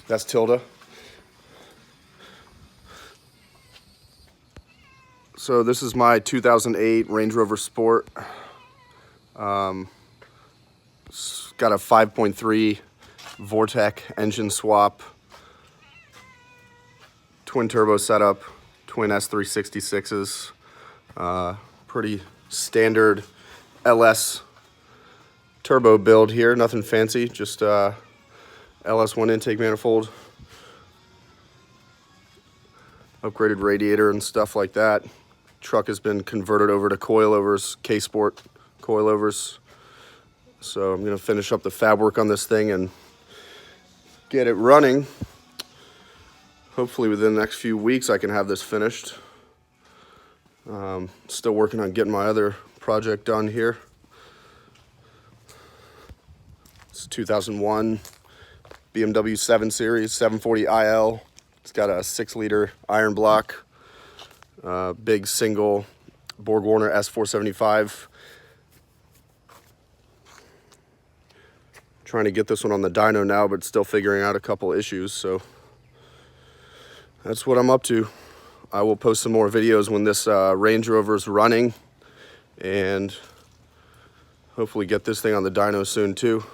That's Tilda. So this is my 2008 Range Rover Sport. It's got a 5.3 Vortec engine swap, twin turbo setup, twin S366s, pretty standard LS turbo build here, nothing fancy, just LS1 intake manifold, upgraded radiator and stuff like that. Truck has been converted over to coilovers, K-Sport coilovers. So I'm gonna finish up the fab work on this thing and get it running. Hopefully within the next few weeks I can have this finished. Still working on getting my other project done here. It's 2001 BMW 7 Series 740IL. It's got a 6-liter iron block, big single Borg-Warner S475. Trying to get this one on the dyno now, but still figuring out a couple issues, so that's what I'm up to. I will post some more videos when this Range Rover's running, and hopefully get this thing on the dyno soon too.